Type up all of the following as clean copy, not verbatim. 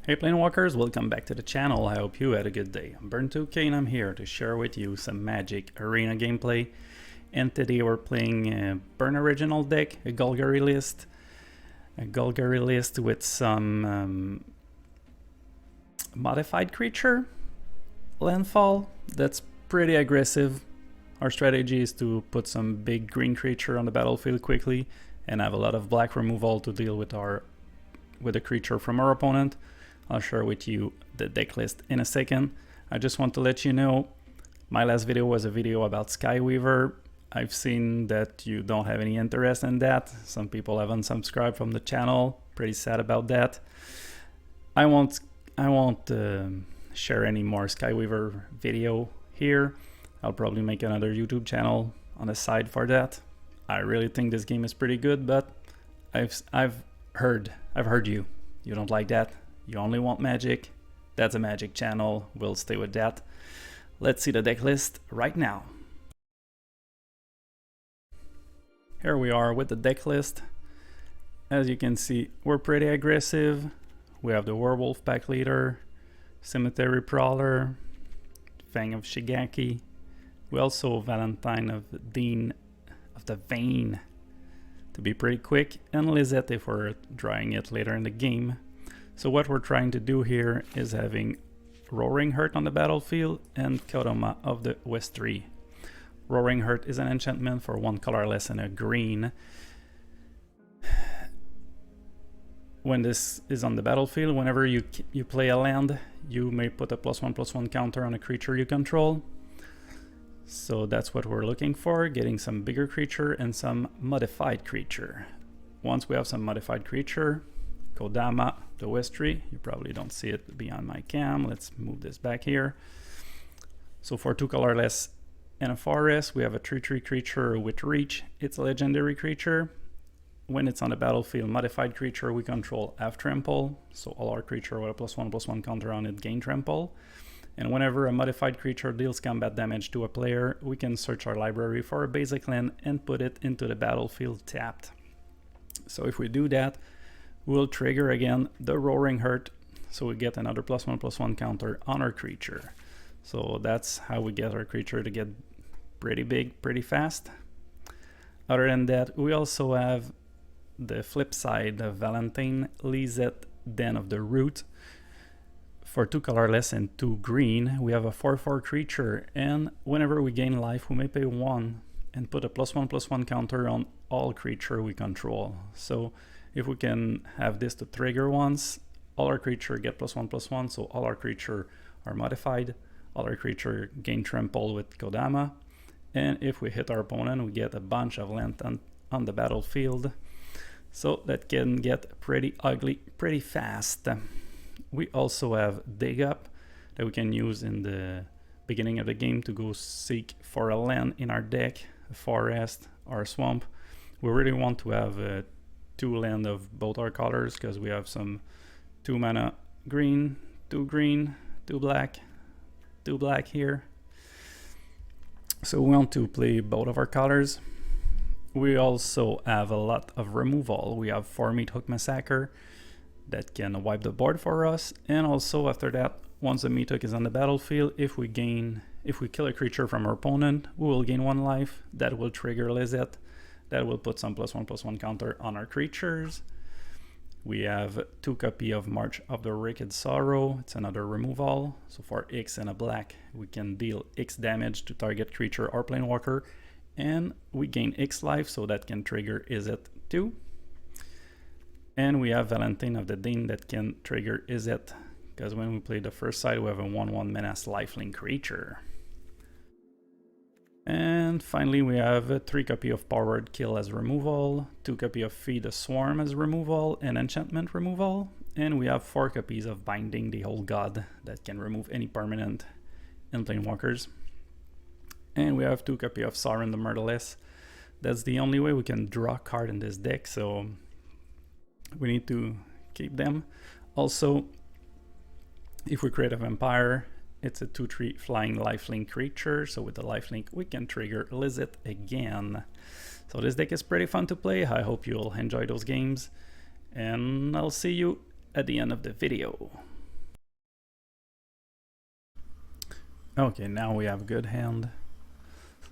Hey Planewalkers, welcome back to the channel. I hope you had a good day. I'm Burn2K and I'm here to share with you some Magic Arena gameplay. And today we're playing a Burn Original deck, a Golgari list. A Golgari list with some modified creature landfall. That's pretty aggressive. Our strategy is to put some big green creature on the battlefield quickly and have a lot of black removal to deal with a creature from our opponent. I'll share with you the deck list in a second. I just want to let you know, my last video was a video about Skyweaver. I've seen that you don't have any interest in that. Some people have unsubscribed from the channel. Pretty sad about that. I won't share any more Skyweaver video here. I'll probably make another YouTube channel on the side for that. I really think this game is pretty good, but I've heard you. You don't like that. You only want Magic. That's a Magic channel. We'll stay with that. Let's see the deck list right now. Here we are with the deck list. As you can see, we're pretty aggressive. We have the Werewolf Pack Leader, Cemetery Prowler, Fang of Shigaki. We also have Valentine of Dean of the Vein to be pretty quick, and Lizette if we're drawing it later in the game. So what we're trying to do here is having Roaring Heart on the battlefield and Kodama of the Westry. Roaring Heart is an enchantment for one colorless and a green. When this is on the battlefield, whenever you play a land, you may put a +1/+1 counter on a creature you control. So that's what we're looking for, getting some bigger creature and some modified creature. Once we have some modified creature, Kodama, the Westry, you probably don't see it beyond my cam. Let's move this back here. So for 2 colorless and a forest, we have a 3/3 creature with reach. It's a legendary creature. When it's on the battlefield, modified creature we control have trample. So all our creature with a +1/+1 counter on it gain trample. And whenever a modified creature deals combat damage to a player, we can search our library for a basic land and put it into the battlefield tapped. So if we do that, we'll trigger again the Roaring Heart, so we get another +1/+1 counter on our creature. So that's how we get our creature to get pretty big, pretty fast. Other than that, we also have the flip side of Valentine, Lizette, Den of the Root. For 2 colorless and 2 green, we have a 4/4 creature, and whenever we gain life, we may pay 1 and put a +1/+1 counter on all creature we control. So if we can have this to trigger once, all our creature get +1/+1, so all our creature are modified, all our creature gain trample with Kodama, and if we hit our opponent, we get a bunch of land on the battlefield. So that can get pretty ugly pretty fast. We also have Dig Up that we can use in the beginning of the game to go seek for a land in our deck, a forest or a swamp. We really want to have 2 land of both our colors because we have some 2 mana green, 2 green, 2 black here. So we want to play both of our colors. We also have a lot of removal. We have 4 Meathook Massacre that can wipe the board for us, and also after that, once the Meathook is on the battlefield, if we kill a creature from our opponent, we will gain 1 life. That will trigger Lizette. That will put some +1/+1 counter on our creatures. We have 2 copy of March of the Wicked Sorrow. It's another removal. So for X and a black, we can deal X damage to target creature or planewalker, and we gain X life, so that can trigger Izzet too. And we have Valentine of the Dean that can trigger Izzet, because when we play the first side, we have a 1/1 menace lifelink creature. And finally, we have 3 copy of Powered Kill as removal, 2 copy of Feed a Swarm as removal and enchantment removal, and we have 4 copies of Binding the Old God that can remove any permanent in Planewalkers. And we have 2 copy of Sauron the Murderless. That's the only way we can draw a card in this deck, so we need to keep them. Also, if we create a vampire, it's a 2/3 flying lifelink creature, so with the lifelink we can trigger Lizette again. So this deck is pretty fun to play. I hope you'll enjoy those games, and I'll see you at the end of the video. Okay, now we have a good hand.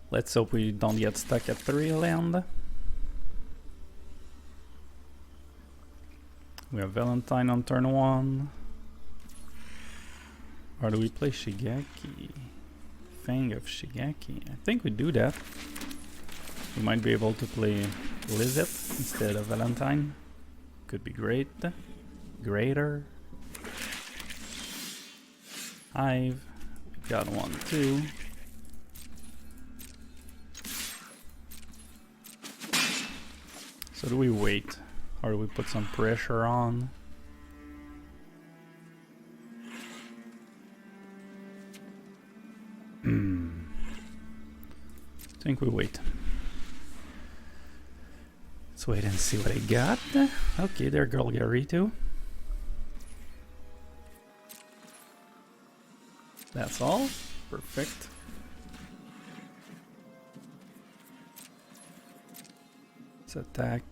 Let's hope we don't get stuck at 3 land. We have Valentine on turn 1. Or do we play Shigeki? Fang of Shigeki. I think we do that. We might be able to play Lizette instead of Valentine. Could be great. Greater. Hive. We got 1, 2. So do we wait? Or do we put some pressure on? I think we wait. Let's wait and see what I got. Okay, they're Golgari too. That's all. Perfect. Let's attack.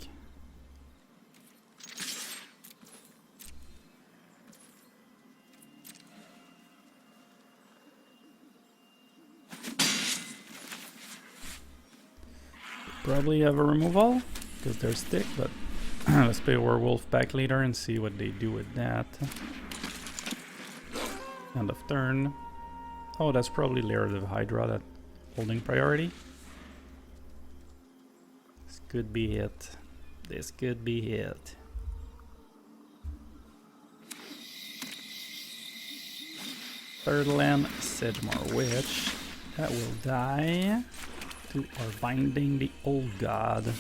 Probably have a removal because they're stick, but let's play Werewolf Pack Leader and see what they do with that. End of turn. Oh, that's probably Lair of Hydra that holding priority. This could be it. This could be it. Third land, Sedgemore Witch. That will die. Are binding the old god.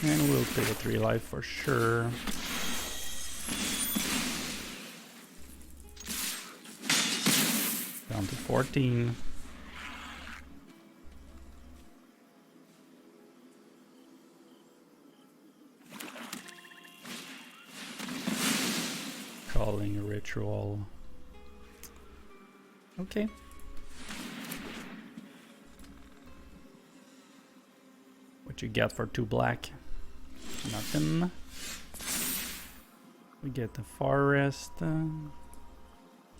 And we'll pay a 3 life for sure. Down to 14. Calling a ritual. Okay. What you get for 2 black? Nothing. We get the forest.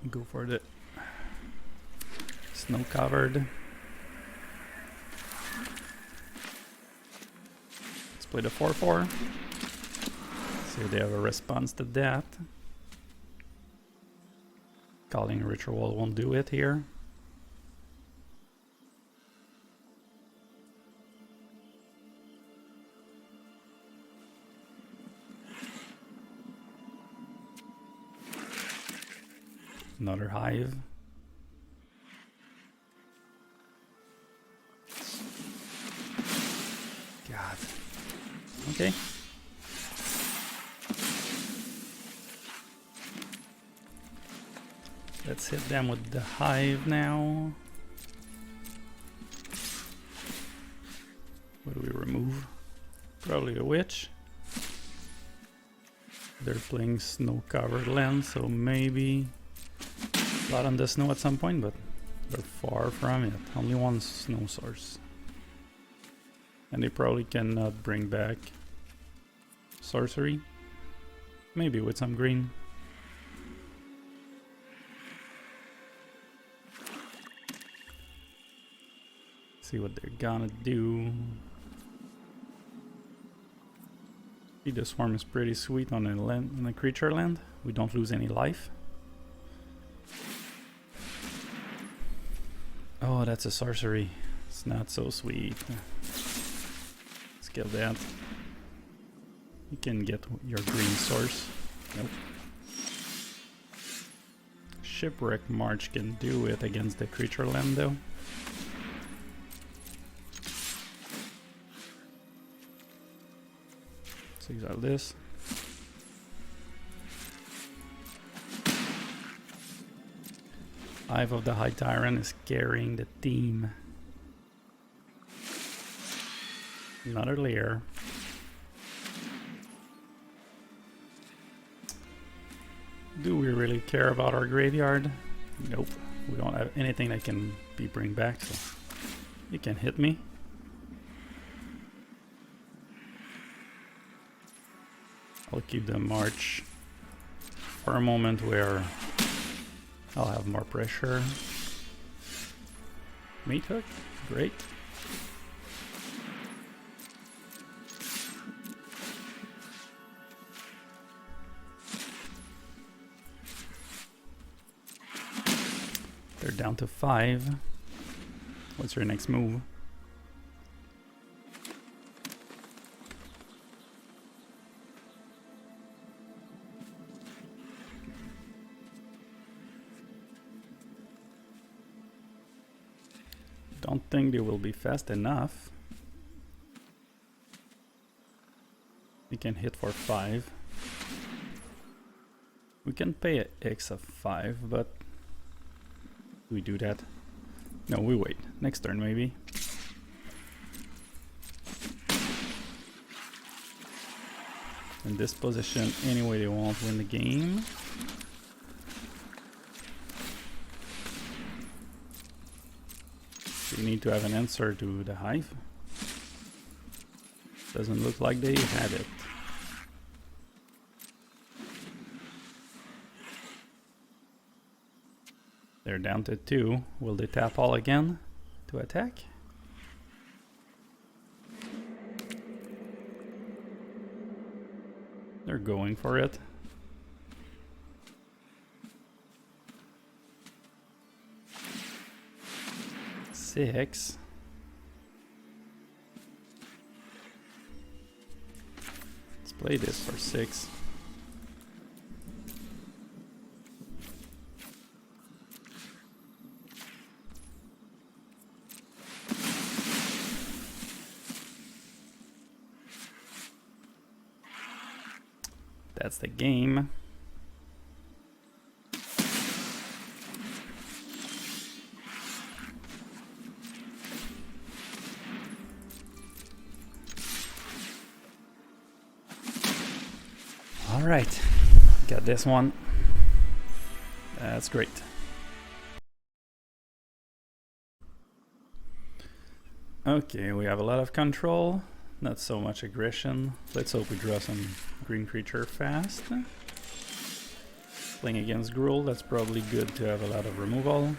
Go for the snow covered. Let's play the 4/4. See if they have a response to that. Calling ritual won't do it here. Another hive. God. Okay. Let's hit them with the hive now. What do we remove? Probably a witch. They're playing snow-covered land, so maybe a lot on the snow at some point, but they're far from it. Only 1 snow source. And they probably cannot bring back sorcery. Maybe with some green. See what they're gonna do. The swarm is pretty sweet on a creature land. We don't lose any life. Oh, that's a sorcery. It's not so sweet. Let's kill that. You can get your green source. Nope. Shipwreck March can do it against the creature land though. So exile this. Hive of the High Tyrant is carrying the team. Another lair. Do we really care about our graveyard? Nope. We don't have anything that can be bring back, so you can hit me. I'll keep the march for a moment where I'll have more pressure. Meat hook, great. They're down to 5. What's your next move? Don't think they will be fast enough. We can hit for 5. We can pay an X of 5, but we do that? No, we wait. Next turn maybe. In this position, anyway, they won't win the game. You need to have an answer to the hive. Doesn't look like they had it. They're down to 2. Will they tap all again to attack? They're going for it. Six. Let's play this for 6. That's the game. All right, got this one. That's great. Okay, we have a lot of control. Not so much aggression. Let's hope we draw some green creature fast. Playing against Gruul, that's probably good to have a lot of removal.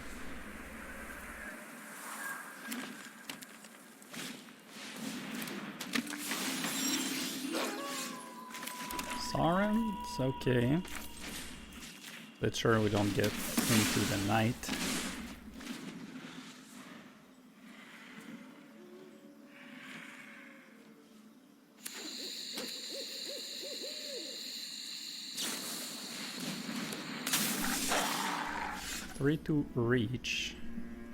Sauron, it's okay. Let's sure we don't get into the night. Three to reach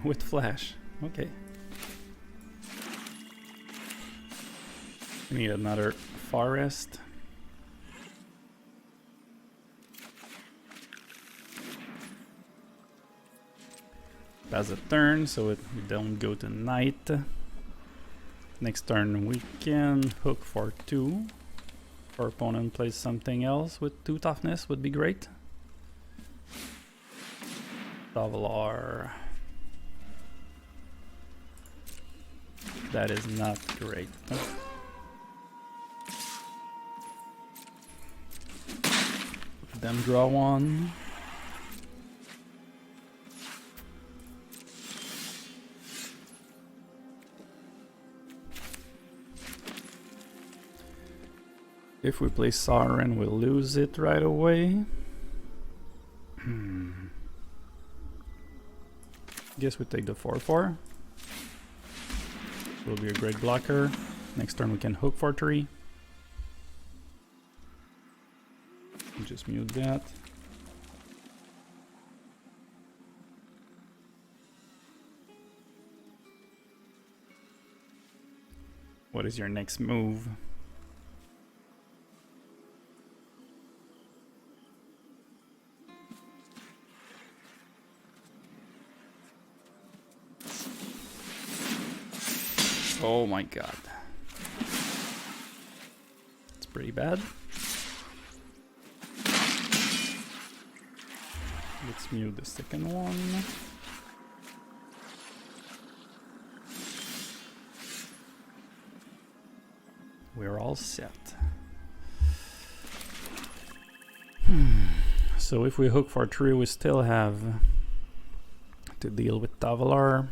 with flash. Okay. We need another forest. Pass a turn so we don't go to night. Next turn we can hook for 2. If our opponent plays something else with 2 toughness would be great. Tavalar. That is not great. Then draw 1. If we play Sauron, we'll lose it right away. Guess we take the 4/4. Will be a great blocker. Next turn we can hook for 3. Just mute that. What is your next move? Oh my god. It's pretty bad. Let's mute the second one. We're all set. So if we hook for 3, we still have to deal with Tavalar.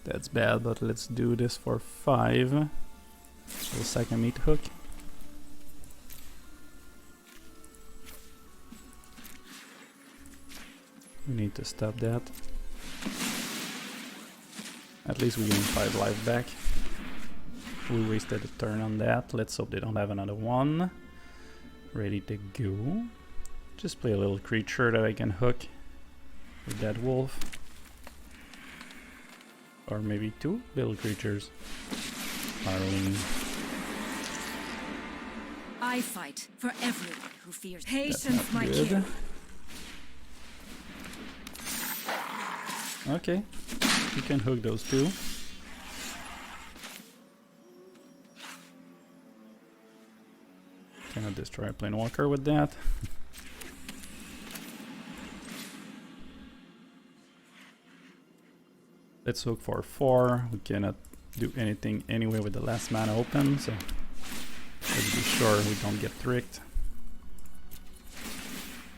That's bad, but let's do this for 5. We'll sack a meat hook. We need to stop that. At least we gain 5 life back. We wasted a turn on that. Let's hope they don't have another one. Ready to go. Just play a little creature that I can hook with that wolf. Or maybe 2 little creatures. Arling. I fight for everyone who fears. Patience, my kid. Okay, you can hook those 2. Cannot destroy a Planewalker with that. Let's hook for 4. We cannot do anything anyway with the last mana open, so let's be sure we don't get tricked.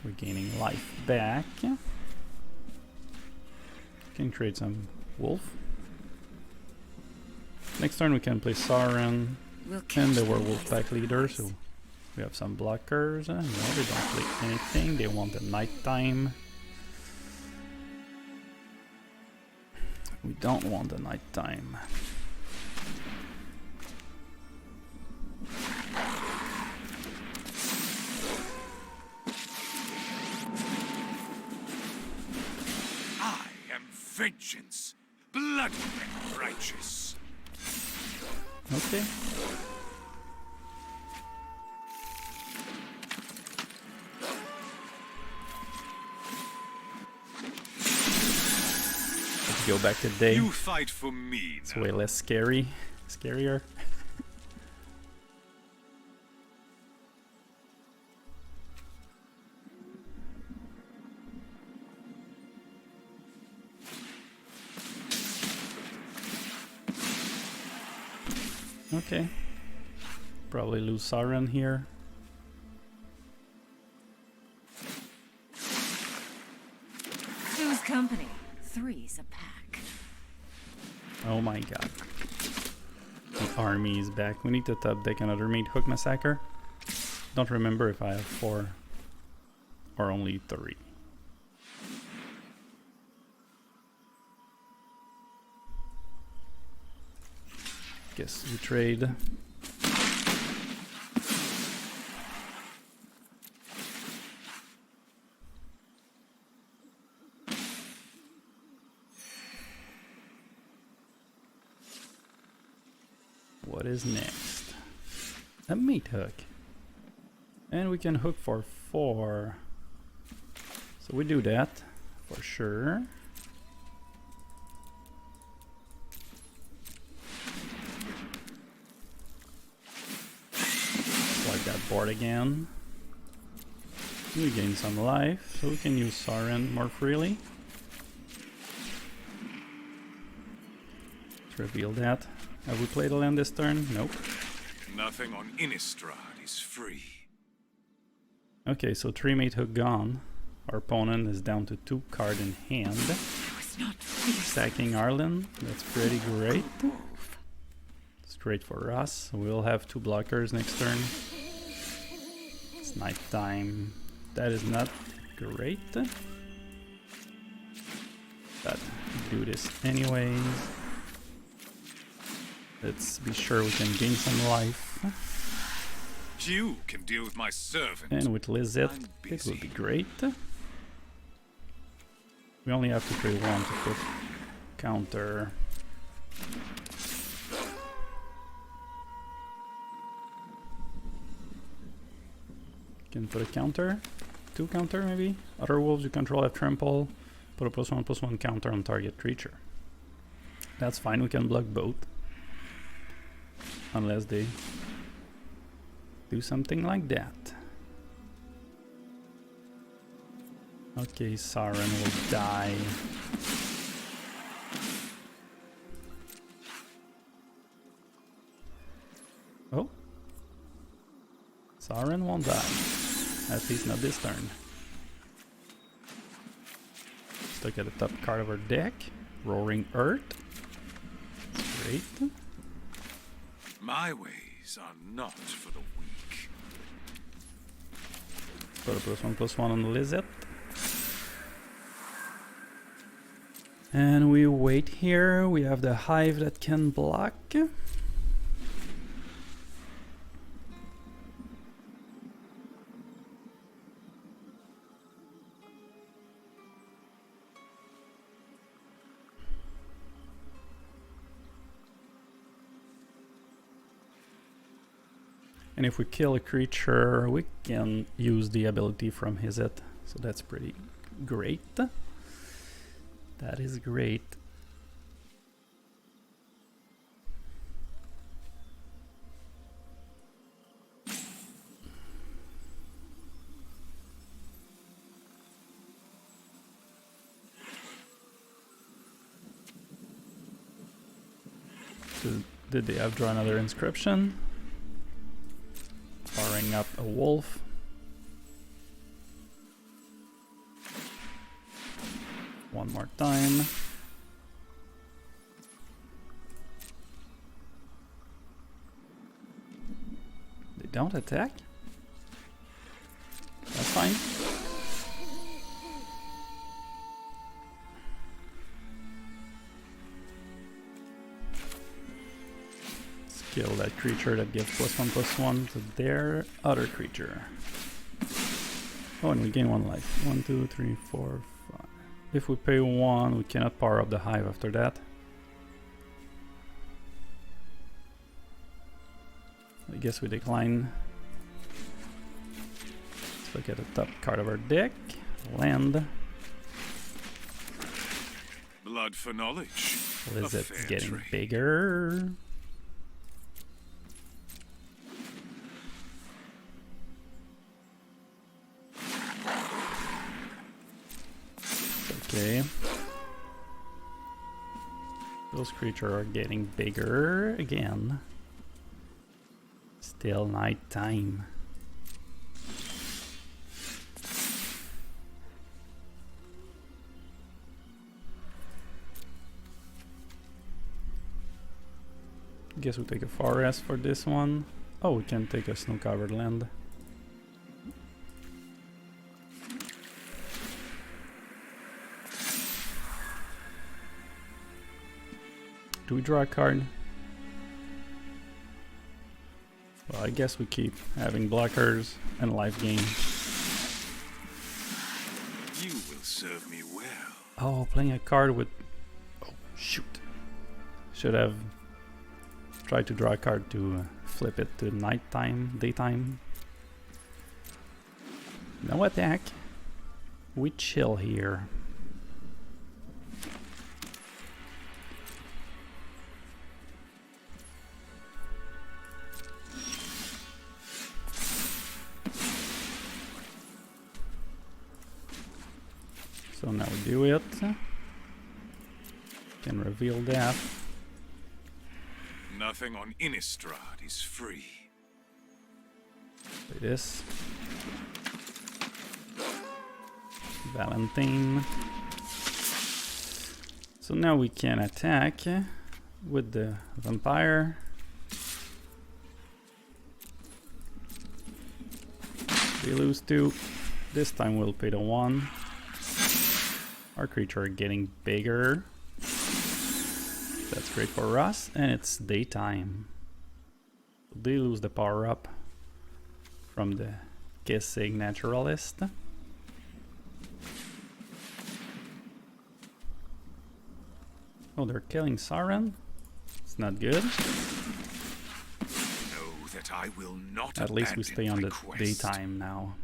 We're gaining life back. Can create some wolf. Next turn we can play Sauron and the werewolf pack leader, so we have some blockers. No, they don't play anything. They want the nighttime. We don't want the nighttime. I am vengeance, bloody and righteous. Okay. Let's go back to day. You fight for me. It's way less scary. Scarier. Okay. Probably lose Sauron here. Two's company. Three's a pack. Oh my god. The army is back. We need to top deck another meat hook massacre. Don't remember if I have 4 or only 3. Guess we trade. What is next? A meat hook. And we can hook for 4. So we do that for sure. Swipe that board again. We gain some life, so we can use Sauron more freely. Let's reveal that. Have we played a land this turn? Nope. Nothing on Innistrad is free. Okay, so 3 mate hook gone. Our opponent is down to 2 card in hand. Sacking Arlen, that's pretty great. It's great for us. We'll have 2 blockers next turn. It's nighttime. That is not great. But we do this anyways. Let's be sure we can gain some life. You can deal with my servant. And with Lizette, it will be great. We only have to play 1 to put counter. Can put a counter. 2 counter maybe. Other wolves you control have trample. Put a +1/+1 counter on target creature. That's fine, we can block both. Unless they do something like that. Okay, Siren will die. Oh. Siren won't die. At least not this turn. Let's look at the top card of our deck. Roaring Earth. Great. My ways are not for the weak. Put a +1/+1 on the Lizette. And we wait here. We have the Hive that can block. And if we kill a creature, we can use the ability from his it. So that's pretty great. That is great. So did they have draw another inscription? Firing up a wolf. One more time. They don't attack? That's fine. Kill that creature that gives +1/+1 to their other creature. Oh, and we gain 1 life. 1, 2, 3, 4, 5. If we pay 1, we cannot power up the Hive after that. I guess we decline. Let's look at the top card of our deck. Land. Blood for knowledge. Lizette's getting bigger. Okay. Those creatures are getting bigger again. Still night time. Guess we'll take a forest for this one. Oh, we can take a snow-covered land. Do we draw a card? Well, I guess we keep having blockers and life gain. You will serve me well. Oh, playing a card with... Oh, shoot. Should have tried to draw a card to flip it to nighttime, daytime. No attack. We chill here. So now we do it. Can reveal that. Nothing on Innistrad is free. Play this. Valentine. So now we can attack with the vampire. We lose 2. This time we'll pay the 1. Our creature getting bigger. That's great for us, and it's daytime. They lose the power up from the Kissing Naturalist. Oh, they're killing Siren. It's not good. Know that I will not. At least we stay on the quest. daytime now.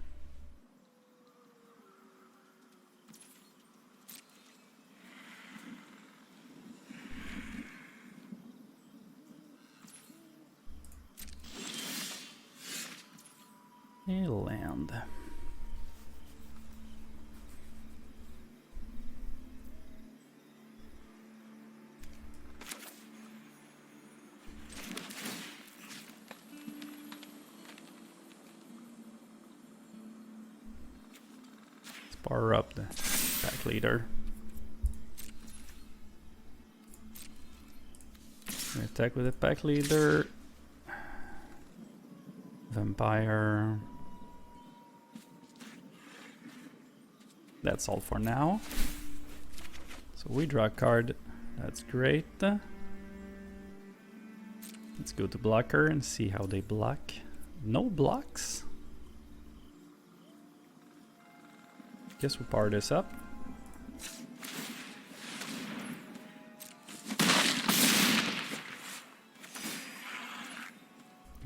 A land. Let's power up the pack leader. We attack with the pack leader. Vampire. That's all for now. So we draw a card. That's great. Let's go to blocker and see how they block. No blocks. Guess we power this up.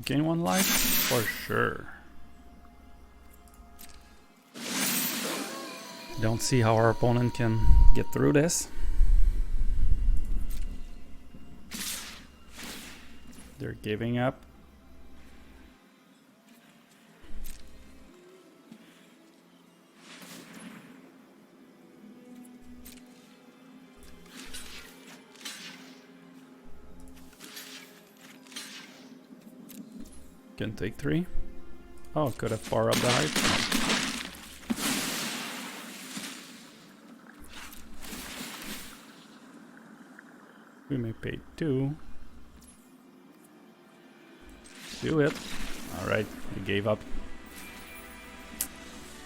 Gain 1 life? For sure. Don't see how our opponent can get through this. They're giving up. Can take 3. Oh, could have powered up the height. We may pay 2. Do it. Alright, we gave up.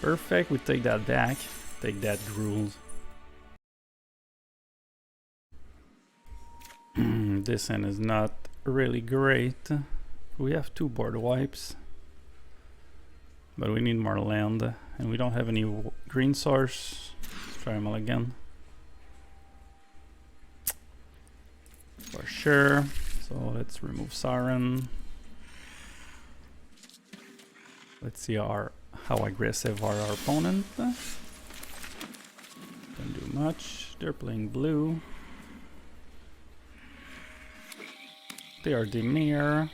Perfect, we take that back. Take that gruel. This end is not really great. We have 2 board wipes. But we need more land. And we don't have any green source. Try them all again. For sure. So let's remove Siren. Let's see how aggressive are our opponent. Don't do much. They're playing blue. They are Demir.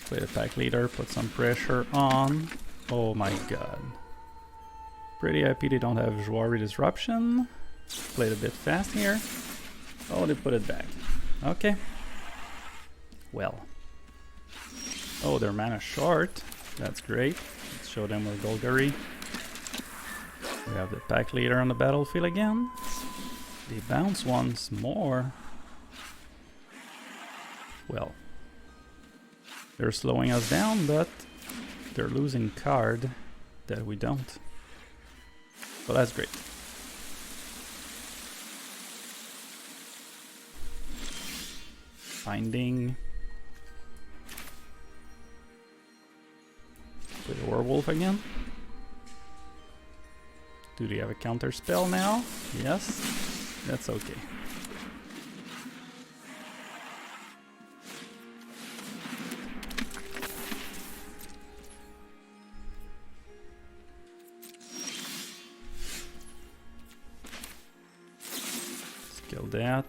Play the pack leader, put some pressure on. Oh my god. Pretty happy they don't have Jouari Disruption. Played a bit fast here. Oh, they put it back. Okay. Well. Oh, they're mana short. That's great. Let's show them with Golgari. We have the pack leader on the battlefield again. They bounce once more. Well. They're slowing us down, but they're losing card that we don't. So that's great. Binding. Play the werewolf again. Do they have a counter spell now? Yes. That's okay. Kill that.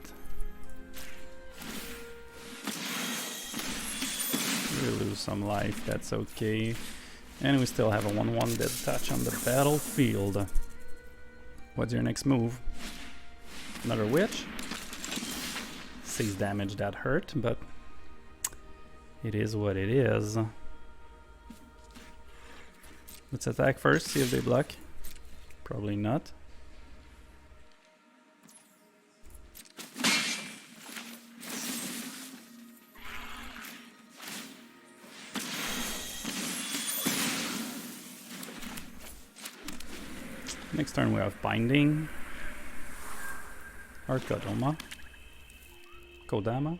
We lose some life, that's okay. And we still have a 1/1 dead touch on the battlefield. What's your next move? Another witch? 6 damage, that hurt, but it is what it is. Let's attack first, see if they block. Probably not. Next turn we have Binding. Or Kodama. Kodama.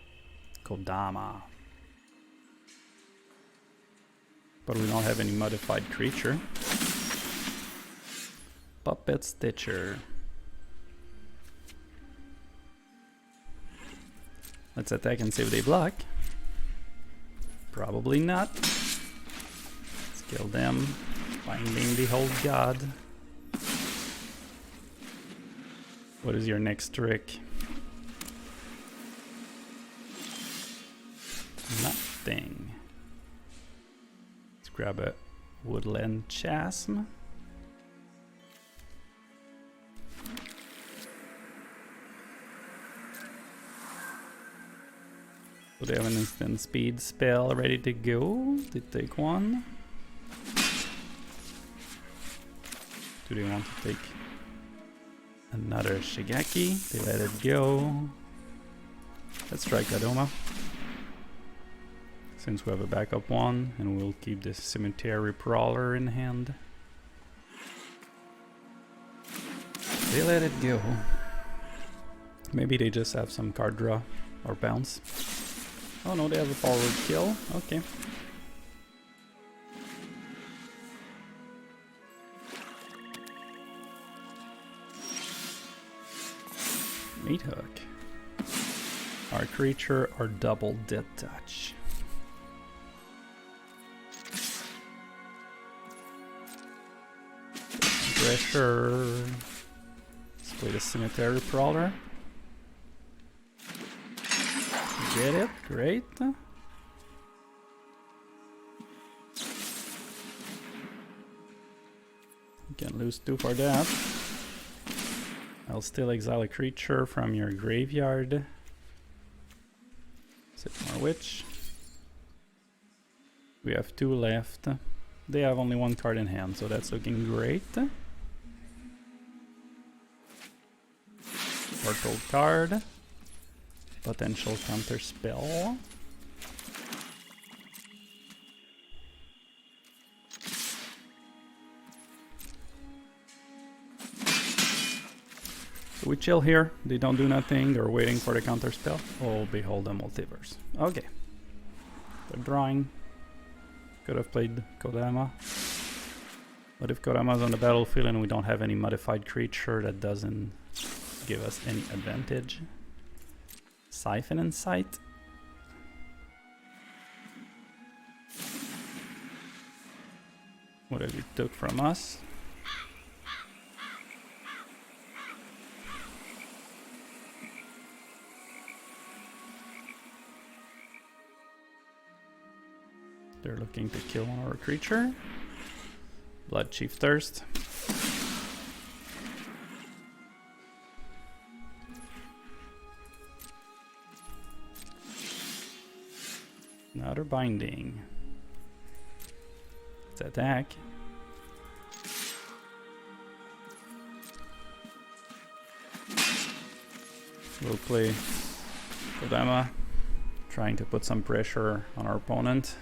But we don't have any modified creature. Puppet Stitcher. Let's attack and see if they block. Probably not. Let's kill them. Binding the whole god. What is your next trick? thing. Let's grab a woodland chasm. So they have an instant speed spell ready to go. They take one. Do they want to take another Shigeki? They let it go. Let's try Kadoma. Since we have a backup one, and we'll keep the Cemetery Prowler in hand. They let it go. Maybe they just have some card draw or bounce. Oh no, they have a forward kill. Okay. Meat hook. Our creature are double dead touch. Pressure. Let's play the Cemetery Prowler. Get it? Great. You can lose 2 for that. I'll still exile a creature from your graveyard. Sit more witch. We have 2 left. They have only 1 card in hand, so that's looking great. Portal card. Potential counter spell. So we chill here. They don't do nothing. They're waiting for the counter spell. Oh, behold the multiverse. Okay. They're drawing. Could have played Kodama. But if Kodama's on the battlefield and we don't have any modified creature, that doesn't give us any advantage. Siphon in sight. What have you took from us? They're looking to kill our creature. Blood Chief Thirst. Another binding. Let's attack. We'll play Kodama, trying to put some pressure on our opponent.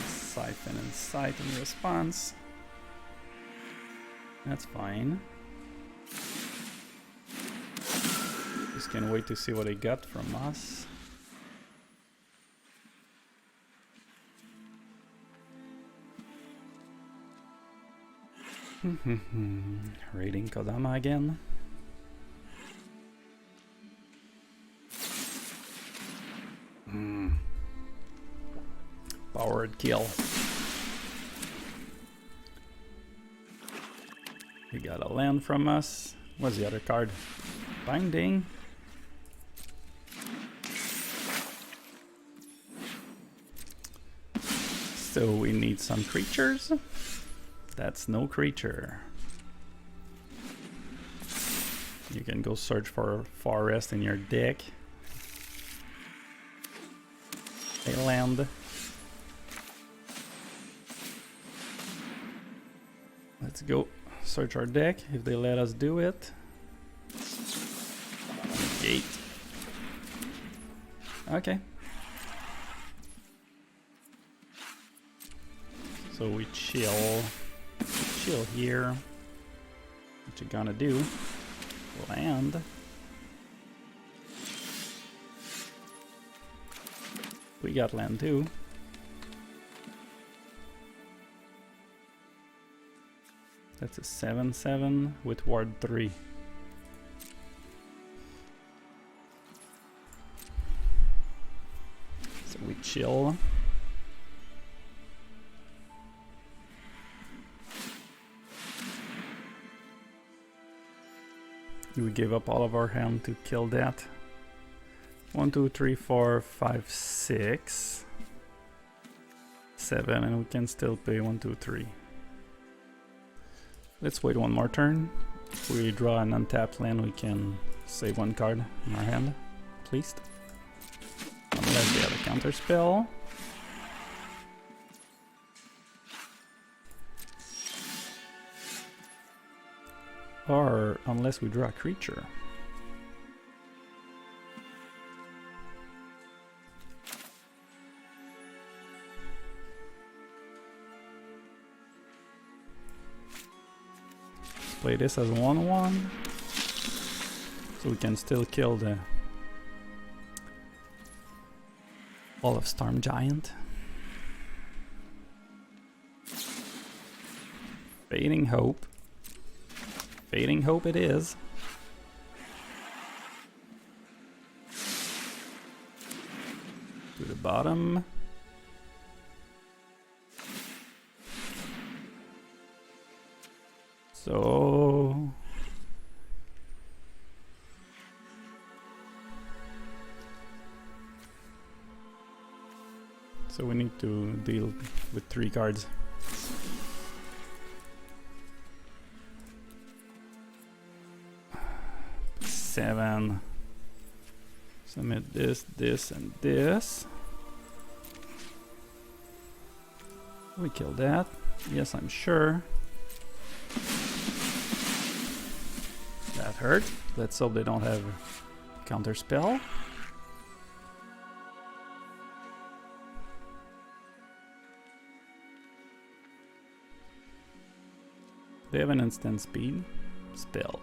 Siphon and sight in response. That's fine. Just can't wait to see what they got from us. Raiding Kodama again. Powered kill. He got a land from us. What's the other card? Binding. So we need some creatures. That's no creature. You can go search for forest in your deck. A land. Let's go search our deck if they let us do it. Gate. Okay. So we chill here. What you gonna do? Land. We got land too. That's a 7/7 with ward 3. So we chill. We gave up all of our hand to kill that. 1, 2, 3, 4, 5, 6, 7, and we can still pay 1, 2, 3. Let's wait one more turn. If we draw an untapped land, we can save one card in our hand, at least. Unless they have a counter spell. Or unless we draw a creature. Let's play this as 1/1. So we can still kill the Hall of Storm Giant. Fading Hope. Fading Hope it is. To the bottom. So we need to deal with 3 cards. Seven. Submit this, this, and this. We kill that. Yes, I'm sure. That hurt. Let's hope they don't have counter spell. They have an instant speed spell.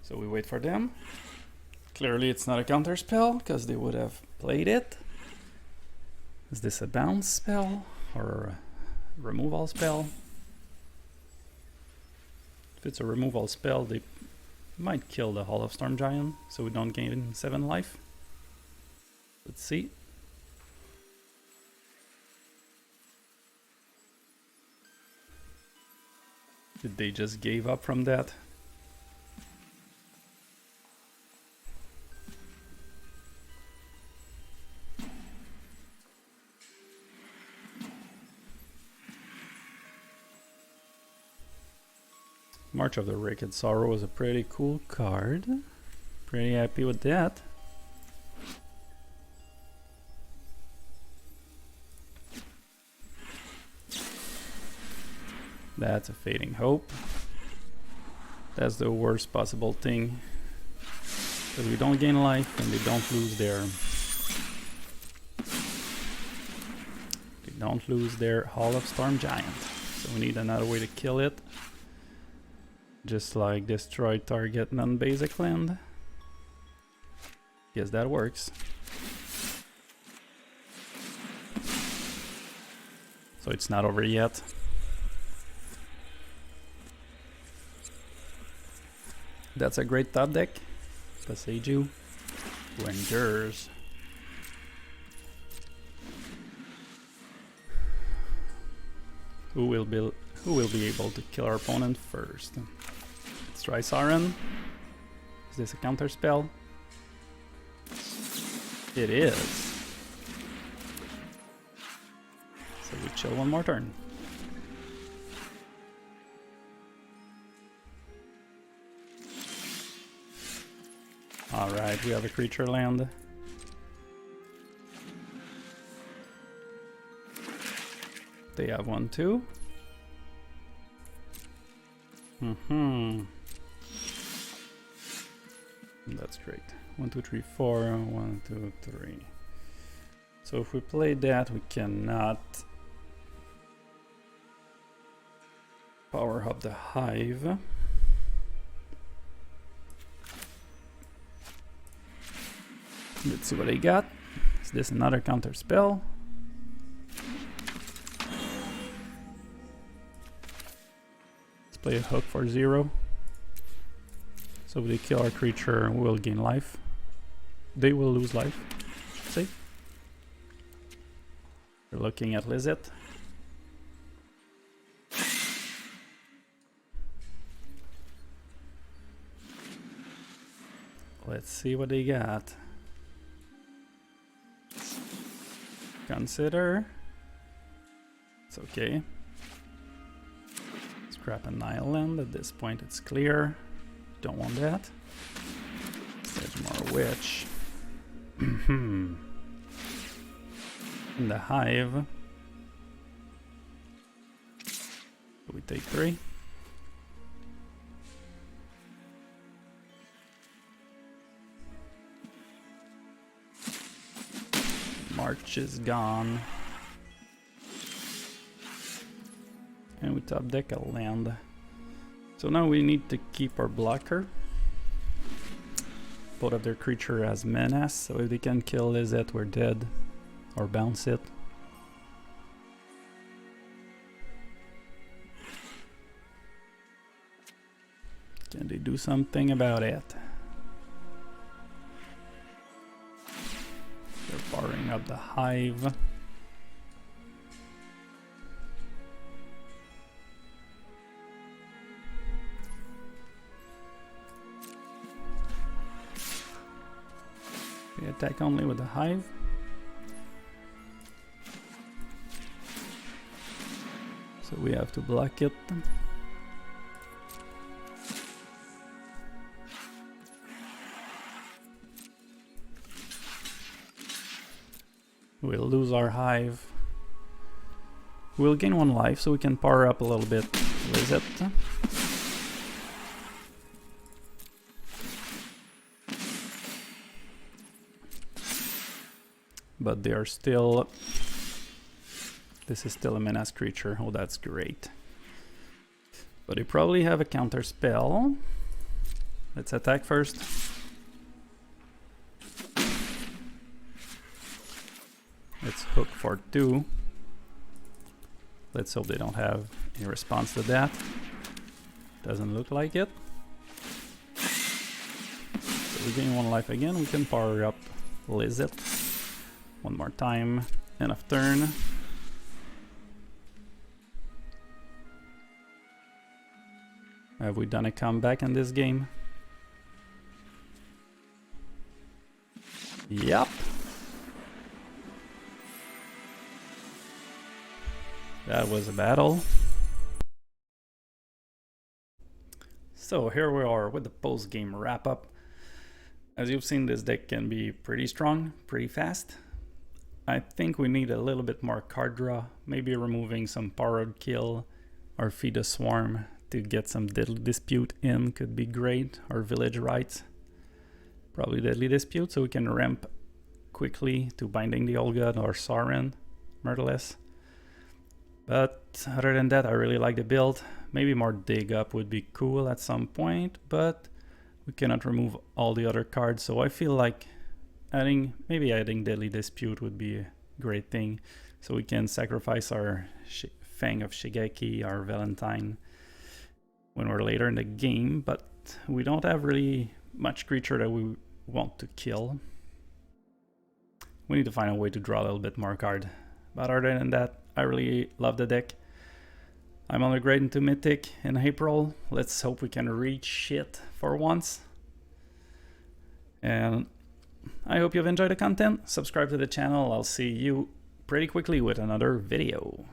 So we wait for them. Clearly it's not a counter spell because they would have played it. Is this a bounce spell or a removal spell? If it's a removal spell, they might kill the Hall of Storm Giant so we don't gain 7 life. Let's see. Did they just give up from that? March of the Wicked Sorrow is a pretty cool card. Pretty happy with that. That's a Fading Hope. That's the worst possible thing. Because we don't gain life and they don't lose their... They don't lose their Hall of Storm Giant. So we need another way to kill it. Just like destroy target non-basic land. Yes, that works. So it's not over yet. That's a great top deck. Passeju, who endures. Who will be able to kill our opponent first? Let's try Siren. Is this a counter spell? It is. So we chill one more turn. Alright, we have a creature land. They have one too. That's great. 1, 2, 3, 4. 1, 2, 3. So if we play that, we cannot power up the hive. Let's see what I got. Is this another counter spell? Let's play a hook for 0. So if they kill our creature, we'll gain life. They will lose life, I should say. We're looking at Lizette. Let's see what they got. Consider. It's okay. Scrap an island. At this point it's clear. Don't want that. Sedgemore Witch. In the hive. We take 3. March is gone. And we top deck a land. So now we need to keep our blocker. Both of their creature as menace, so if they can kill Lizette, we're dead. Or bounce it. Can they do something about it? They're powering up the hive. We attack only with the hive. So we have to block it. We'll lose our hive. We'll gain 1 life so we can power up a little bit. Lizette. But they are still... This is still a menace creature. Oh, that's great. But they probably have a counter spell. Let's attack first. Let's hook for 2. Let's hope they don't have any response to that. Doesn't look like it. So we gain 1 life again. We can power up Lizette. 1 more time. End of turn. Have we done a comeback in this game? Yep. That was a battle. So here we are with the post-game wrap-up. As you've seen, this deck can be pretty strong, pretty fast. I think we need a little bit more card draw, maybe removing some Powered Kill or Feed a Swarm to get some Deadly Dispute in could be great, or Village Rites. Probably Deadly Dispute so we can ramp quickly to Binding the Old God or Sorin, Murderless. But other than that, I really like the build. Maybe more Dig Up would be cool at some point, but we cannot remove all the other cards, so I feel like maybe adding Deadly Dispute would be a great thing, so we can sacrifice our Fang of Shigeki, our Valentine, when we're later in the game, but we don't have really much creature that we want to kill. We need to find a way to draw a little bit more card. But other than that, I really love the deck. I'm on a grade into Mythic in April. Let's hope we can reach it for once. And I hope you've enjoyed the content. Subscribe to the channel. I'll see you pretty quickly with another video.